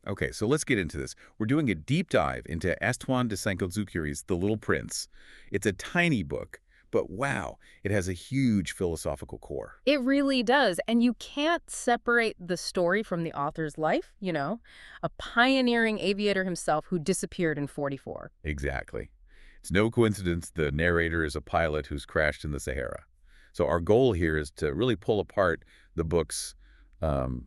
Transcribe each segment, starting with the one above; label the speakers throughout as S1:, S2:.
S1: Okay, so let's get into this. We're doing a deep dive into Antoine de Saint-Exupéry's The Little Prince. It's a tiny book, but wow, it has a huge philosophical core.
S2: It really does. And you can't separate the story from the author's life, a pioneering aviator himself who disappeared in 44.
S1: Exactly. It's no coincidence the narrator is a pilot who's crashed in the Sahara. So our goal here is to really pull apart the book's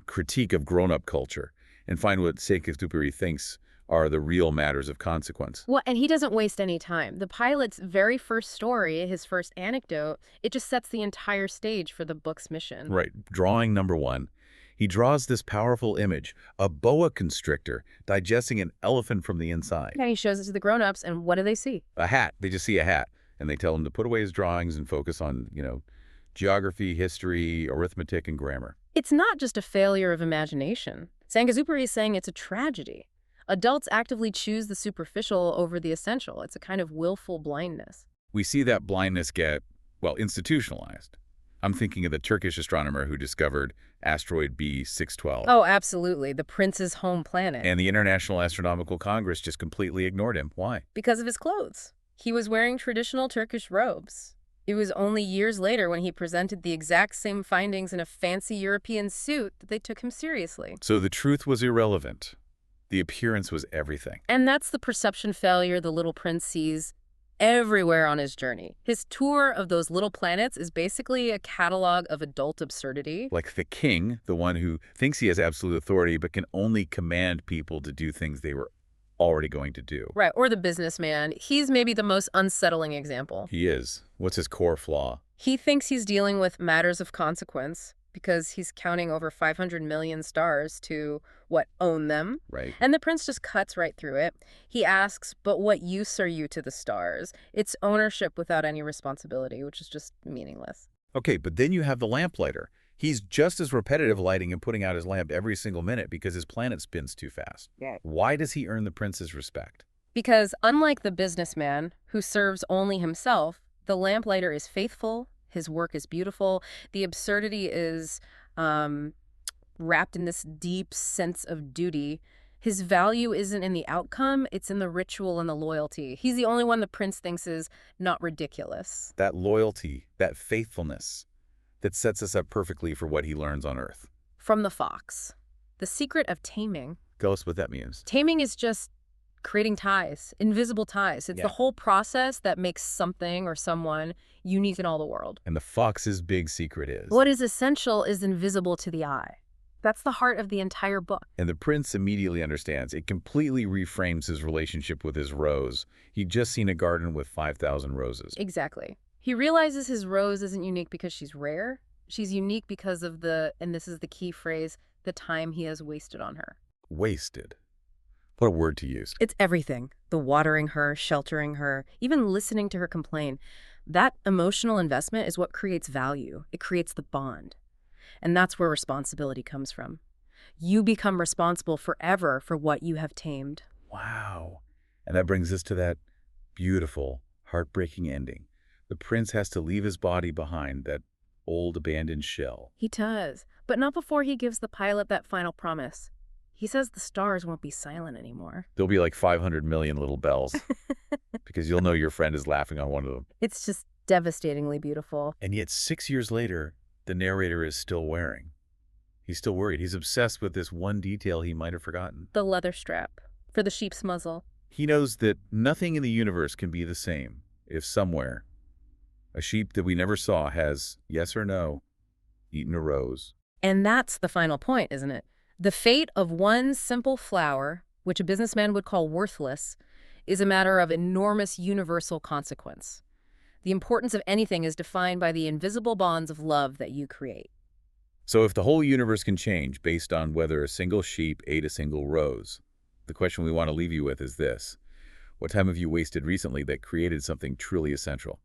S1: critique of grown-up culture and find what Saint-Exupéry thinks are the real matters of consequence.
S2: Well, and he doesn't waste any time. The pilot's very first story, his first anecdote, it just sets the entire stage for the book's mission.
S1: Right. Drawing number one. He draws this powerful image, a boa constrictor digesting an elephant from the inside.
S2: And he shows it to the grown-ups, and what do they see?
S1: A hat. They just see a hat, and they tell him to put away his drawings and focus on, geography, history, arithmetic, and grammar.
S2: It's not just a failure of imagination. Saint-Exupéry is saying it's a tragedy. Adults actively choose the superficial over the essential. It's a kind of willful blindness.
S1: We see that blindness get, well, institutionalized. I'm thinking of the Turkish astronomer who discovered asteroid B612.
S2: Oh, absolutely. The prince's home planet.
S1: And the International Astronomical Congress just completely ignored him. Why?
S2: Because of his clothes. He was wearing traditional Turkish robes. It was only years later when he presented the exact same findings in a fancy European suit that they took him seriously.
S1: So the truth was irrelevant. The appearance was everything.
S2: And that's the perception failure the little prince sees everywhere on his journey. His tour of those little planets is basically a catalog of adult absurdity.
S1: Like the king, the one who thinks he has absolute authority but can only command people to do things they were already going to do.
S2: Right, or the businessman. He's maybe the most unsettling example.
S1: He is. What's his core flaw?
S2: He thinks he's dealing with matters of consequence because he's counting over 500 million stars to, own them?
S1: Right.
S2: And the prince just cuts right through it. He asks, but what use are you to the stars? It's ownership without any responsibility, which is just meaningless.
S1: Okay, but then you have the lamplighter. He's just as repetitive lighting and putting out his lamp every single minute because his planet spins too fast.
S2: Yeah.
S1: Why does he earn the prince's respect?
S2: Because unlike the businessman who serves only himself, the lamplighter is faithful, his work is beautiful, the absurdity is wrapped in this deep sense of duty. His value isn't in the outcome, it's in the ritual and the loyalty. He's the only one the prince thinks is not ridiculous.
S1: That loyalty, that faithfulness, that sets us up perfectly for what he learns on Earth.
S2: From the fox. The secret of taming.
S1: Tell us what that means.
S2: Taming is just creating ties, invisible ties. It's the whole process that makes something or someone unique in all the world.
S1: And the fox's big secret is?
S2: What is essential is invisible to the eye. That's the heart of the entire book.
S1: And the prince immediately understands. It completely reframes his relationship with his rose. He'd just seen a garden with 5,000 roses.
S2: Exactly. He realizes his rose isn't unique because she's rare. She's unique because of and this is the key phrase, the time he has wasted on her.
S1: Wasted. What a word to use.
S2: It's everything. The watering her, sheltering her, even listening to her complain. That emotional investment is what creates value. It creates the bond. And that's where responsibility comes from. You become responsible forever for what you have tamed.
S1: Wow. And that brings us to that beautiful, heartbreaking ending. The prince has to leave his body behind, that old abandoned shell.
S2: He does, but not before he gives the pilot that final promise. He says the stars won't be silent anymore.
S1: There'll be like 500 million little bells because you'll know your friend is laughing on one of them.
S2: It's just devastatingly beautiful.
S1: And yet 6 years later, the narrator is still wearing. He's still worried. He's obsessed with this one detail he might have forgotten.
S2: The leather strap for the sheep's muzzle.
S1: He knows that nothing in the universe can be the same if somewhere a sheep that we never saw has, yes or no, eaten a rose.
S2: And that's the final point, isn't it? The fate of one simple flower, which a businessman would call worthless, is a matter of enormous universal consequence. The importance of anything is defined by the invisible bonds of love that you create.
S1: So if the whole universe can change based on whether a single sheep ate a single rose, the question we want to leave you with is this: what time have you wasted recently that created something truly essential?